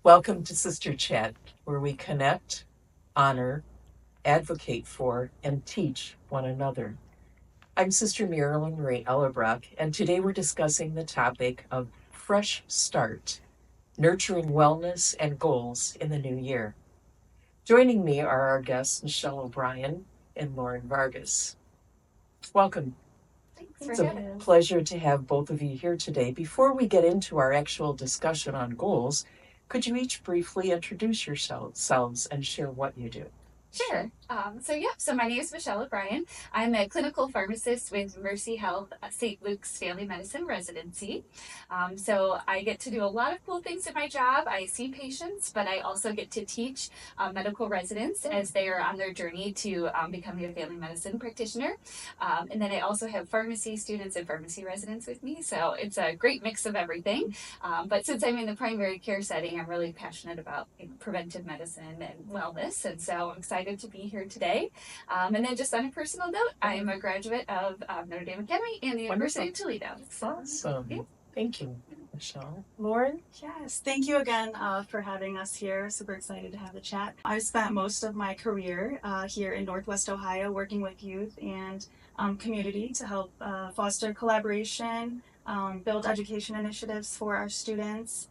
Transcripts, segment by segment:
Welcome to Sister Chat, where we connect, honor, advocate for, and teach one another. I'm Sister Marilyn Ellerbrock, and today we're discussing the topic of fresh start, nurturing wellness and goals in the new year. Joining me are our guests, Michelle O'Brien and Lauryn Vargas. Welcome. It's a pleasure to have both of you here today. Before we get into our actual discussion on goals, could you each briefly introduce yourselves and share what you do? Sure. So my name is Michelle O'Brien. I'm a clinical pharmacist with Mercy Health St. Luke's Family Medicine Residency. So I get to do a lot of cool things in my job. I see patients, but I also get to teach medical residents as they are on their journey to becoming a family medicine practitioner. And then I also have pharmacy students and pharmacy residents with me. So it's a great mix of everything. But since I'm in the primary care setting, I'm really passionate about preventive medicine and wellness. And so I'm excited to be here today. And then just on a personal note, I am a graduate of Notre Dame Academy and the University of Toledo. Awesome. Yeah. Thank you, Michelle. Lauryn? Yes, thank you again for having us here. Super excited to have the chat. I've spent most of my career here in Northwest Ohio working with youth and community to help foster collaboration, build education initiatives for our students.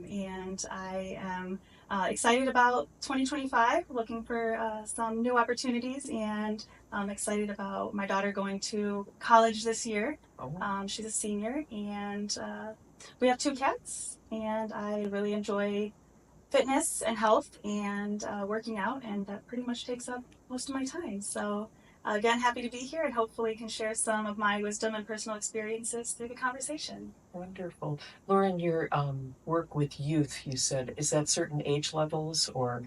And I am excited about 2025, looking for some new opportunities, and I'm excited about my daughter going to college this year. She's a senior, and we have 2 cats, and I really enjoy fitness and health and working out, and that pretty much takes up most of my time. So again, happy to be here, and hopefully can share some of my wisdom and personal experiences through the conversation. Wonderful. Lauryn, your work with youth, you said, is that certain age levels or?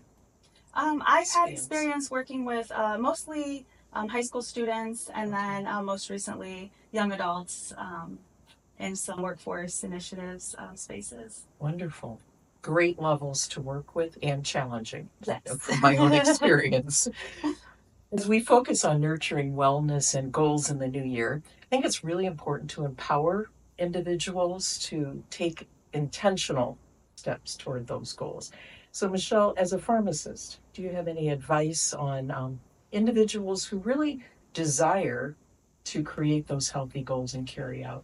I've had experience working with mostly high school students, and then most recently young adults in some workforce initiatives spaces. Wonderful. Great levels to work with and challenging, yes. From my own experience. As we focus on nurturing wellness and goals in the new year, I think it's really important to empower individuals to take intentional steps toward those goals. So, Michelle, as a pharmacist, do you have any advice on individuals who really desire to create those healthy goals and carry out?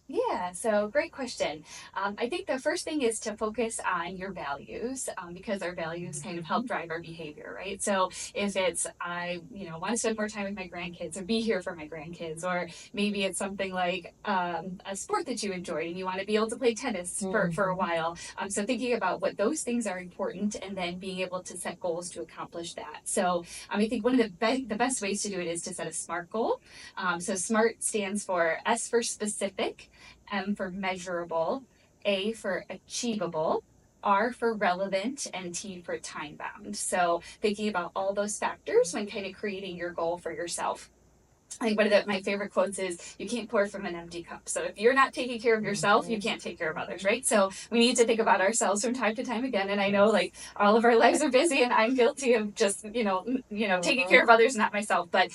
Yeah, so great question. I think the first thing is to focus on your values because our values kind of help drive our behavior, right? So if it's I want to spend more time with my grandkids or be here for my grandkids, or maybe it's something like a sport that you enjoy and you want to be able to play tennis for a while. So thinking about what those things are important and then being able to set goals to accomplish that. So I think one of the best ways to do it is to set a SMART goal. So SMART stands for S for specific, M for measurable, A for achievable, R for relevant, and T for time bound. So thinking about all those factors when kind of creating your goal for yourself. I think one of my favorite quotes is, you can't pour from an empty cup. So if you're not taking care of yourself, you can't take care of others, right? So we need to think about ourselves from time to time again. And I know like all of our lives are busy and I'm guilty of just, taking care of others, not myself, but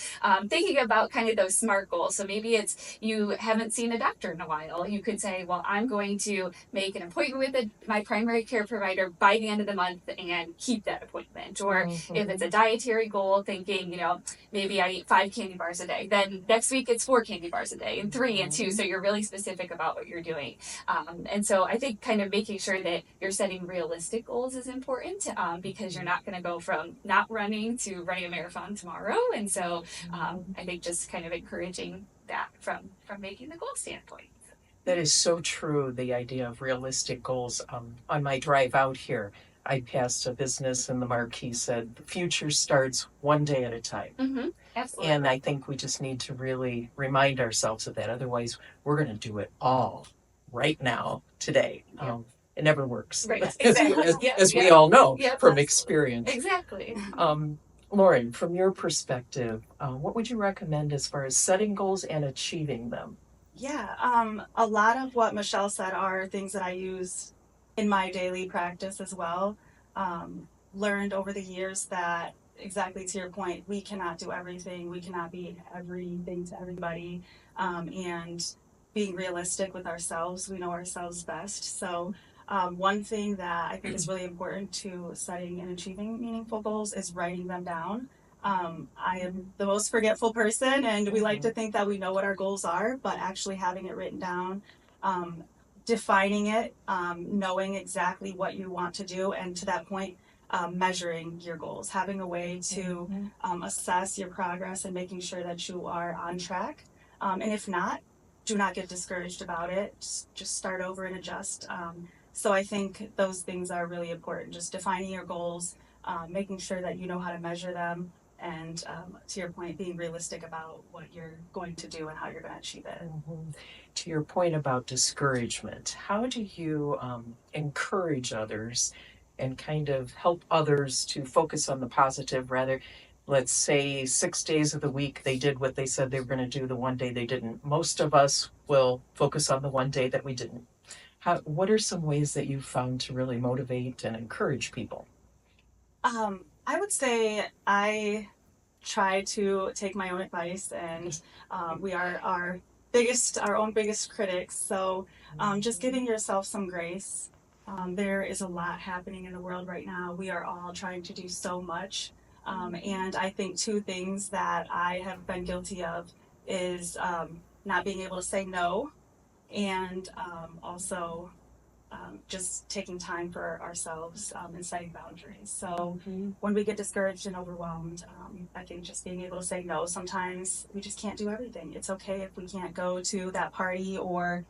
thinking about kind of those SMART goals. So maybe it's you haven't seen a doctor in a while. You could say, well, I'm going to make an appointment with my primary care provider by the end of the month and keep that appointment. Or if it's a dietary goal, thinking, maybe I eat 5 candy bars a day. Then next week it's 4 candy bars a day and 3 and 2. So you're really specific about what you're doing. And so I think kind of making sure that you're setting realistic goals is important because you're not going to go from not running to running a marathon tomorrow. And so I think just kind of encouraging that from making the goal standpoint. That is so true, the idea of realistic goals. On my drive out here, I passed a business and the marquee said, the future starts one day at a time. Mm-hmm. Absolutely. And I think we just need to really remind ourselves of that. Otherwise, we're going to do it all right now, today. It never works. Right. Exactly. as we all know from experience. Exactly. Lauryn, from your perspective, what would you recommend as far as setting goals and achieving them? Yeah, a lot of what Michelle said are things that I use in my daily practice as well. Learned over the years that, exactly to your point, we cannot do everything. We cannot be everything to everybody. And being realistic with ourselves, we know ourselves best. So One thing that I think is really important to setting and achieving meaningful goals is writing them down. I am the most forgetful person, and we like to think that we know what our goals are, but actually having it written down, um, defining it, knowing exactly what you want to do, and to that point, measuring your goals, having a way to assess your progress and making sure that you are on track. And if not, do not get discouraged about it. Just start over and adjust. So I think those things are really important. Just defining your goals, making sure that you know how to measure them, and to your point, being realistic about what you're going to do and how you're going to achieve it. To your point about discouragement, how do you encourage others and kind of help others to focus on the positive rather? Let's say 6 days of the week they did what they said they were going to do, the one day they didn't. Most of us will focus on the one day that we didn't. What are some ways that you've found to really motivate and encourage people? I would say I try to take my own advice, and we are our own biggest critics. So just giving yourself some grace. There is a lot happening in the world right now. We are all trying to do so much. And I think two things that I have been guilty of is not being able to say no, and also just taking time for ourselves and setting boundaries. So when we get discouraged and overwhelmed, I think just being able to say no. Sometimes we just can't do everything. It's okay if we can't go to that party, or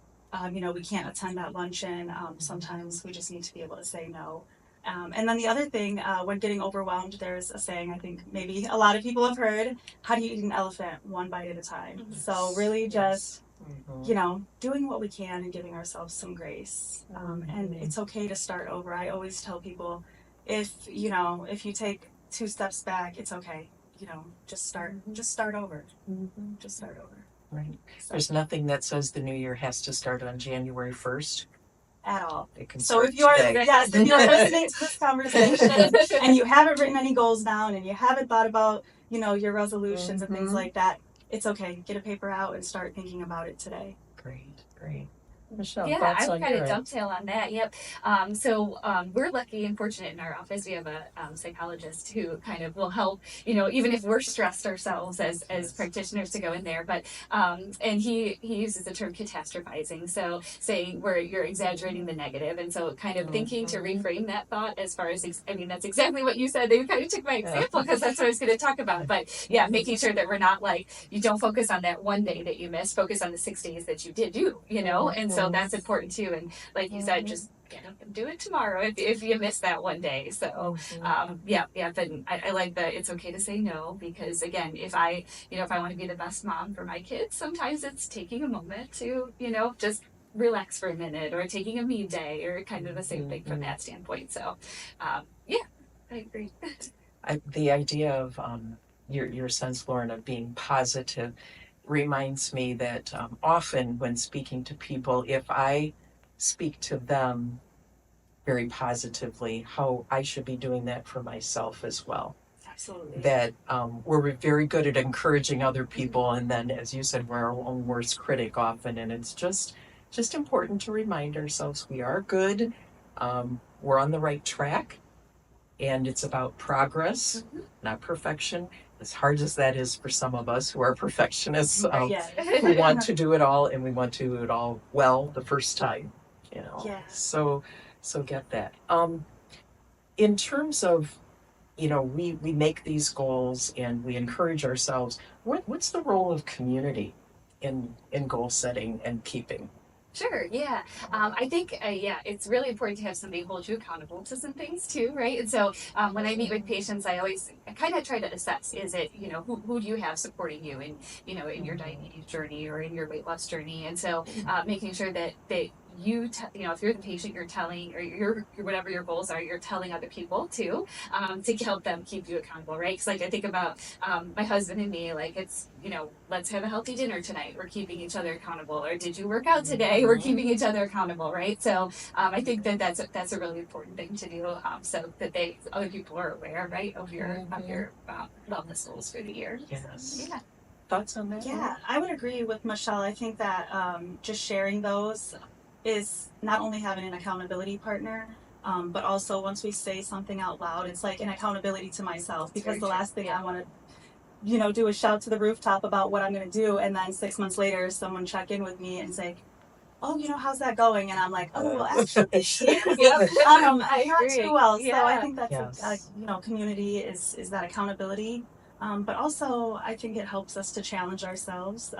we can't attend that luncheon. Sometimes we just need to be able to say no. And then the other thing, when getting overwhelmed, there's a saying I think maybe a lot of people have heard: how do you eat an elephant? One bite at a time. So really just doing what we can and giving ourselves some grace. And it's okay to start over. I always tell people, if you take 2 steps back, it's okay. Just start over. Just start over. Right. So, There's nothing that says the new year has to start on January 1st. at all. It can So start if you're today. if you're listening to this conversation and you haven't written any goals down and you haven't thought about your resolutions and things like that, it's okay. Get a paper out and start thinking about it today. Great. Michelle, Yeah, thoughts I would on kind your of end? dovetail on that. Yep. So we're lucky and fortunate in our office. We have a psychologist who kind of will help, even if we're stressed ourselves as practitioners, to go in there. But and he uses the term catastrophizing, so saying where you're exaggerating the negative, and so kind of thinking to reframe that thought as far as that's exactly what you said. They kind of took my example because that's what I was going to talk about. But yeah, making sure that we're not like, you don't focus on that one day that you missed, focus on the 6 days that you did do, and so that's important too. And like you said, just get up and do it tomorrow if you miss that one day. So but I like that it's okay to say no, because again, if I want to be the best mom for my kids, sometimes it's taking a moment to just relax for a minute, or taking a me day, or kind of the same thing from that standpoint. So I agree. The idea of your sense, Lauryn, of being positive reminds me that often when speaking to people, if I speak to them very positively, how I should be doing that for myself as well. Absolutely. That we're very good at encouraging other people, and then, as you said, we're our own worst critic often, and it's just important to remind ourselves we are good, we're on the right track, and it's about progress, not perfection. As hard as that is for some of us who are perfectionists, who want to do it all, and we want to do it all well the first time, So get that. In terms of, we make these goals and we encourage ourselves. What's the role of community in goal setting and keeping? Sure, yeah. I think, it's really important to have somebody hold you accountable to some things too, right? And so when I meet with patients, I kind of try to assess, is it, who do you have supporting you in your diabetes journey or in your weight loss journey? And so making sure that you, if you're the patient, you're telling, or you're whatever your goals are, you're telling other people too, to help them keep you accountable, right? Because I think about my husband and me, it's, let's have a healthy dinner tonight. We're keeping each other accountable. Or did you work out today? We're keeping each other accountable, right? So I think that's a really important thing to do, so that other people are aware, right, of your wellness goals for the year. Yes. So, yeah. Thoughts on that? Yeah, I would agree with Michelle. I think that just sharing those is not only having an accountability partner, but also once we say something out loud, it's like an accountability to myself, because the last thing I want to, you know, do is shout to the rooftop about what I'm going to do, and then 6 months later someone check in with me and say, oh, you know, how's that going? And I'm like, oh, well, actually, not too well. So I think that's Yes. you know, community is that accountability, but also I think it helps us to challenge ourselves.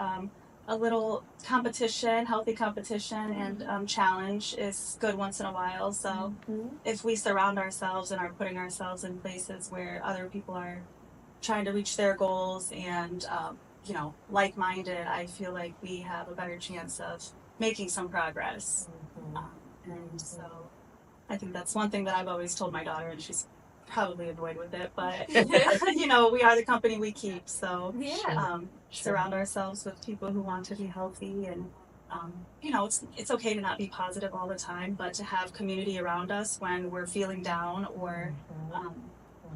A little competition, healthy competition, and challenge is good once in a while. So if we surround ourselves and are putting ourselves in places where other people are trying to reach their goals and you know, like-minded, I feel like we have a better chance of making some progress. And so I think that's one thing that I've always told my daughter, and she's probably annoyed with it, but you know, we are the company we keep. So surround ourselves with people who want to be healthy, and you know, it's okay to not be positive all the time, but to have community around us when we're feeling down or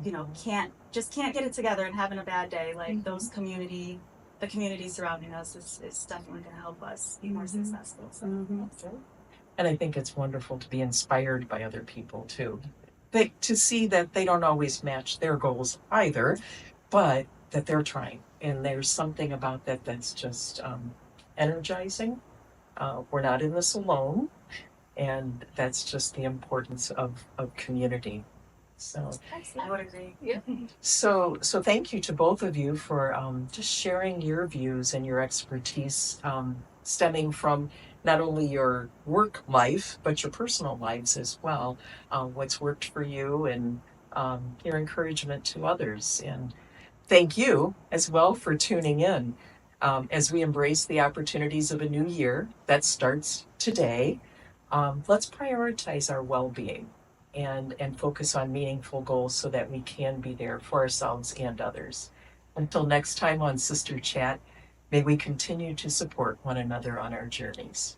you know, can't get it together and having a bad day. Like the community surrounding us is definitely going to help us be more successful. So. And I think it's wonderful to be inspired by other people too. To see that they don't always match their goals either, but that they're trying. And there's something about that that's just energizing. We're not in this alone. And that's just the importance of community. So I would agree. Yeah. So thank you to both of you for just sharing your views and your expertise, stemming from not only your work life but your personal lives as well. What's worked for you, and your encouragement to others. And thank you as well for tuning in as we embrace the opportunities of a new year that starts today. Let's prioritize our well-being and focus on meaningful goals so that we can be there for ourselves and others. Until next time on Sister Chat, may we continue to support one another on our journeys.